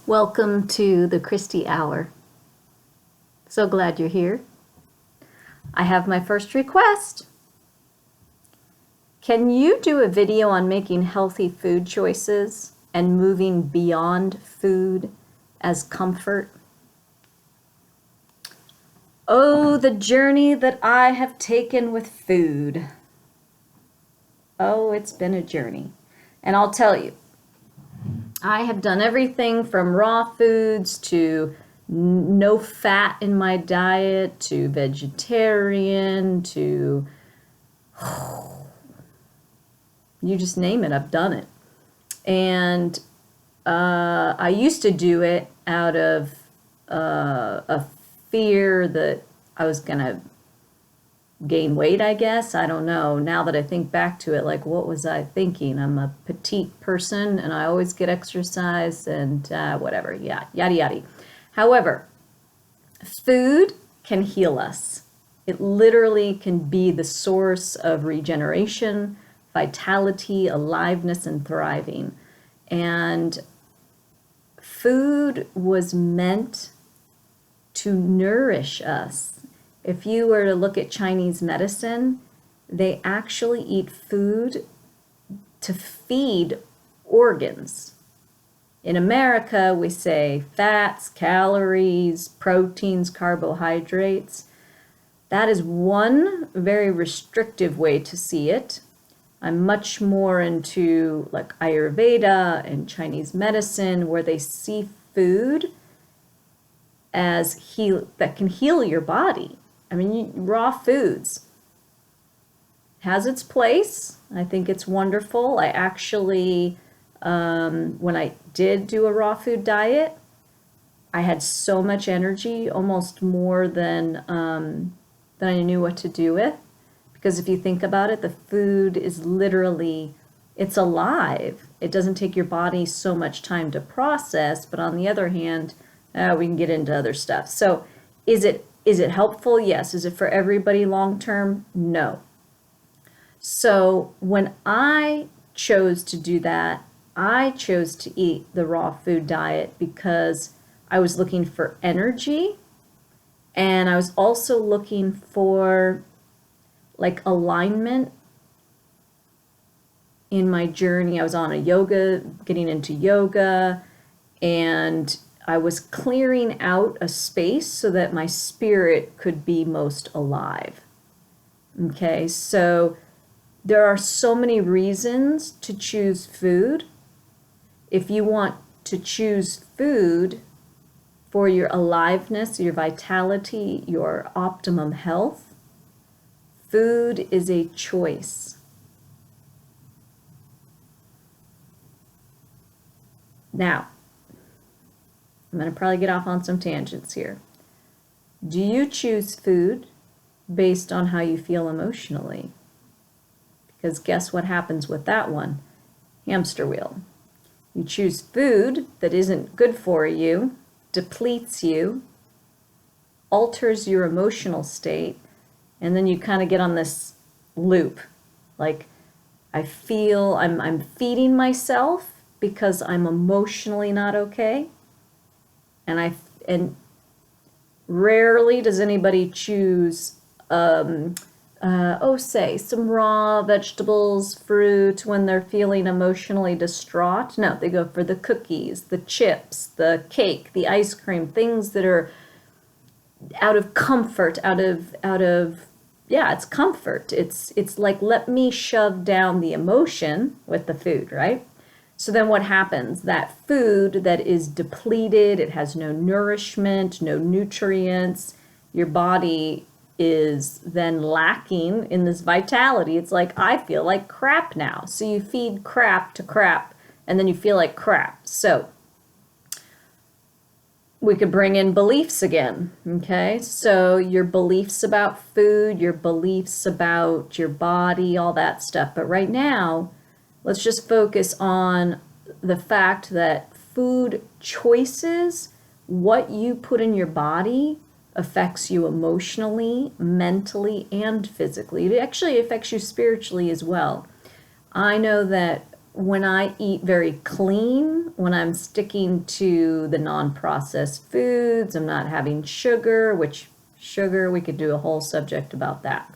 Welcome to the Christy Hour. So glad you're here. I have my first request. Can you do a video on making healthy food choices and moving beyond food as comfort? Oh, the journey that I have taken with food. Oh, it's been a journey. And I'll tell you, I have done everything from raw foods to no fat in my diet to vegetarian to you just name it, I've done it. And I used to do it out of a fear that I was going to gain weight, I guess. I don't know. Now that I think back to it, like, what was I thinking? I'm a petite person and I always get exercise and whatever. Yeah, yada yada. However, food can heal us. It literally can be the source of regeneration, vitality, aliveness, and thriving. And food was meant to nourish us. If you were to look at Chinese medicine, they actually eat food to feed organs. In America, we say fats, calories, proteins, carbohydrates. That is one very restrictive way to see it. I'm much more into like Ayurveda and Chinese medicine, where they see food as that can heal your body. I mean, raw foods has its place. I think it's wonderful. I actually, when I did do a raw food diet, I had so much energy, almost more than I knew what to do with. Because if you think about it, the food is literally, it's alive. It doesn't take your body so much time to process, but on the other hand, we can get into other stuff. So is it helpful? Yes. Is it for everybody long term? No. So when I chose to do that, I chose to eat the raw food diet because I was looking for energy, and I was also looking for like alignment in my journey. I was on getting into yoga, and I was clearing out a space so that my spirit could be most alive. Okay, so there are so many reasons to choose food. If you want to choose food for your aliveness, your vitality, your optimum health, food is a choice. Now, I'm going to probably get off on some tangents here. Do you choose food based on how you feel emotionally? Because guess what happens with that one? Hamster wheel. You choose food that isn't good for you, depletes you, alters your emotional state, and then you kind of get on this loop. Like, I feel I'm feeding myself because I'm emotionally not okay. And rarely does anybody choose, say some raw vegetables, fruit when they're feeling emotionally distraught. No, they go for the cookies, the chips, the cake, the ice cream, things that are out of comfort, it's comfort. It's like, let me shove down the emotion with the food, right? So then what happens? That food that is depleted, it has no nourishment, no nutrients, your body is then lacking in this vitality. It's like, I feel like crap now. So you feed crap to crap, and then you feel like crap. So we could bring in beliefs again, okay? So your beliefs about food, your beliefs about your body, all that stuff. But right now, let's just focus on the fact that food choices, what you put in your body, affects you emotionally, mentally, and physically. It actually affects you spiritually as well. I know that when I eat very clean, when I'm sticking to the non-processed foods, I'm not having sugar, which sugar, we could do a whole subject about that.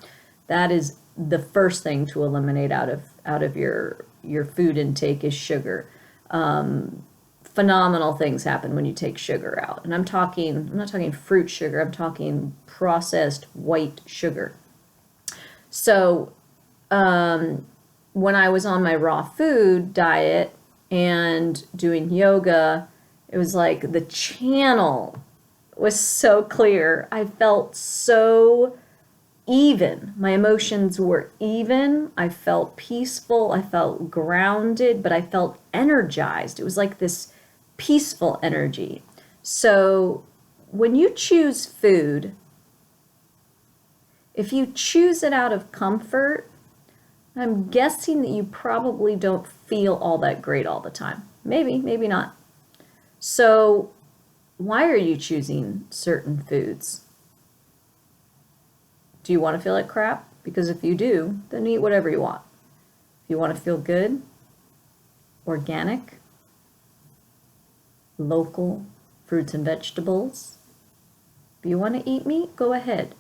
That is the first thing to eliminate out of your food intake is sugar. Phenomenal things happen when you take sugar out. And I'm not talking fruit sugar, I'm talking processed white sugar. So, when I was on my raw food diet and doing yoga, it was like the channel was so clear. I felt so even. My emotions were even. I felt peaceful. I felt grounded, but I felt energized. It was like this peaceful energy. So when you choose food, if you choose it out of comfort, I'm guessing that you probably don't feel all that great all the time. Maybe, maybe not. So why are you choosing certain foods? Do you want to feel like crap? Because if you do, then eat whatever you want. If you want to feel good, organic, local fruits and vegetables. If you want to eat meat, go ahead.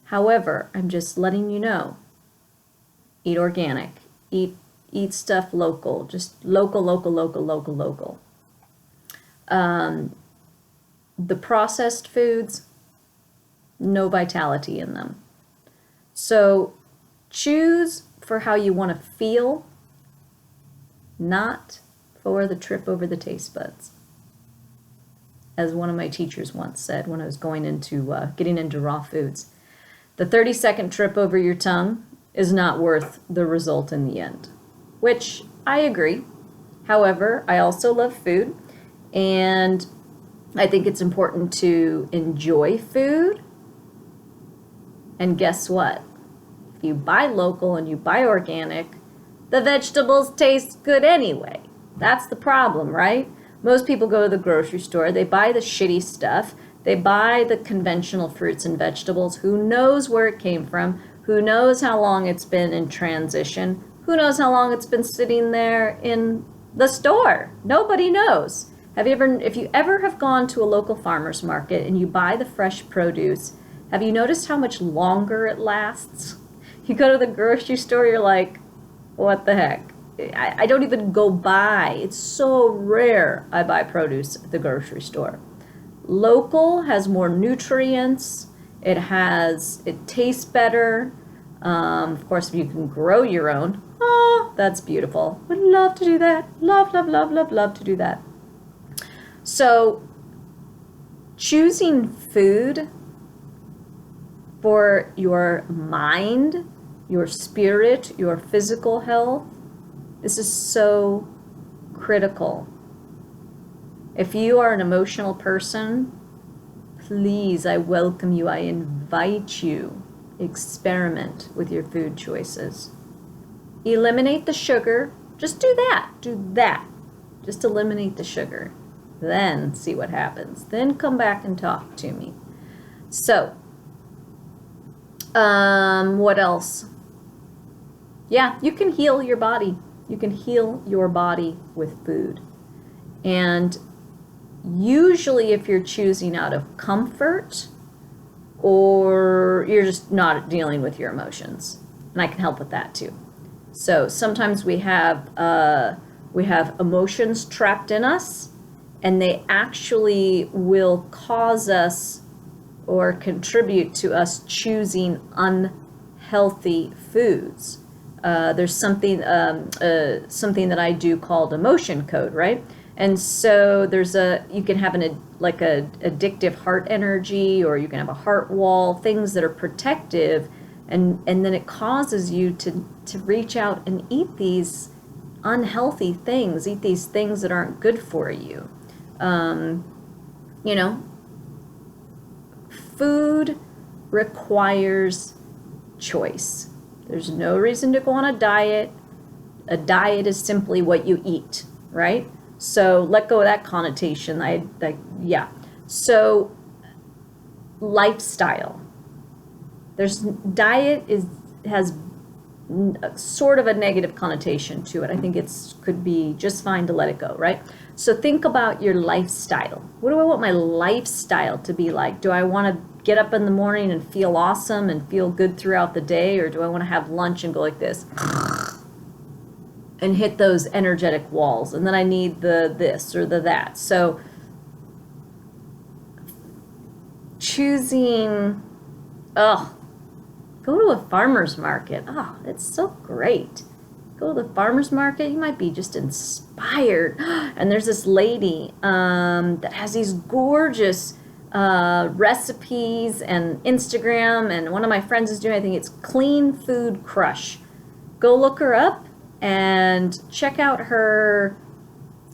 However, I'm just letting you know, eat organic, eat stuff local, just local. The processed foods, no vitality in them. So choose for how you want to feel, not for the trip over the taste buds. As one of my teachers once said when I was going into getting into raw foods, the 30-second trip over your tongue is not worth the result in the end, which I agree. However, I also love food, and I think it's important to enjoy food. And guess what? If you buy local and you buy organic, the vegetables taste good anyway. That's the problem, right? Most people go to the grocery store, they buy the shitty stuff, they buy the conventional fruits and vegetables. Who knows where it came from? Who knows how long it's been in transition? Who knows how long it's been sitting there in the store? Nobody knows. If you ever have gone to a local farmer's market and you buy the fresh produce, have you noticed how much longer it lasts? You go to the grocery store, you're like, what the heck? I don't even go buy. It's so rare I buy produce at the grocery store. Local has more nutrients. It tastes better. Of course, if you can grow your own, oh, that's beautiful. Would love to do that. Love to do that. So, choosing food for your mind, your spirit, your physical health, this is so critical. If you are an emotional person, please, I welcome you, I invite you, experiment with your food choices. Eliminate the sugar. Just do that. Just eliminate the sugar. Then see what happens. Then come back and talk to me. So, what else? Yeah, you can heal your body. You can heal your body with food. And usually if you're choosing out of comfort or you're just not dealing with your emotions, and I can help with that too. So sometimes we have emotions trapped in us, and they actually will cause us or contribute to us choosing unhealthy foods. There's something that I do called emotion code, right? And so you can have a addictive heart energy, or you can have a heart wall, things that are protective, and then it causes you to reach out and eat these unhealthy things, eat these things that aren't good for you. Food requires choice. There's no reason to go on a diet. A diet is simply what you eat, right? So let go of that connotation. So lifestyle. Diet has sort of a negative connotation to it. I think it's could be just fine to let it go, right? So think about your lifestyle. What do I want my lifestyle to be like? Do I want to get up in the morning and feel awesome and feel good throughout the day, or do I want to have lunch and go like this and hit those energetic walls, and then I need the this or the that? So choosing, go to a farmer's market. Oh, it's so great. Go to the farmer's market, you might be just inspired. And there's this lady that has these gorgeous recipes and Instagram, and one of my friends is doing, I think it's Clean Food Crush. Go look her up and check out her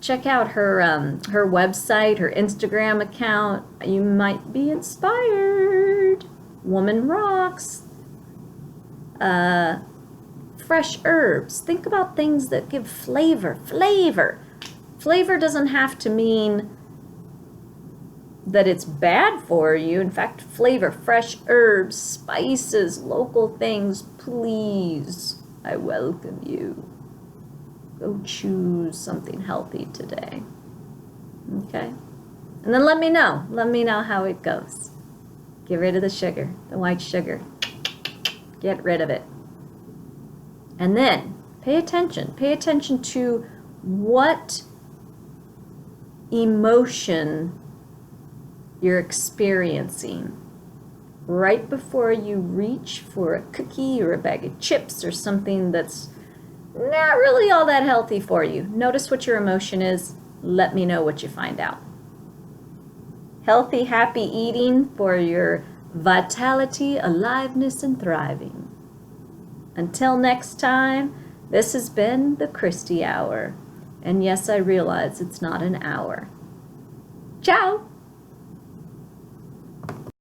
her website, her Instagram account. You might be inspired. Woman rocks. Fresh herbs. Think about things that give flavor. Flavor doesn't have to mean that it's bad for you. In fact, flavor, fresh herbs, spices, local things, please, I welcome you. Go choose something healthy today. Okay? And then let me know. Let me know how it goes. Get rid of the sugar, the white sugar. Get rid of it. And then pay attention. Pay attention to what emotion you're experiencing right before you reach for a cookie or a bag of chips or something that's not really all that healthy for you. Notice what your emotion is. Let me know what you find out. Healthy, happy eating for your vitality, aliveness, and thriving. Until next time, this has been the Christy Hour. And yes, I realize it's not an hour. Ciao!